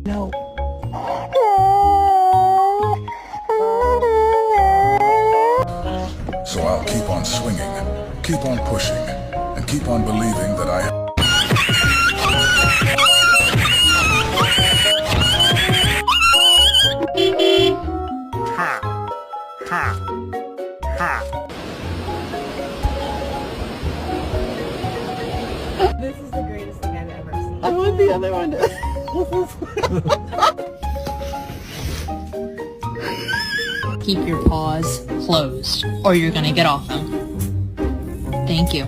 No. So I'll keep on swinging, keep on pushing, and keep on believing that I have. This is the greatest thing I've ever seen. I want the other one. Keep your paws closed, or you're gonna get off them. Thank you.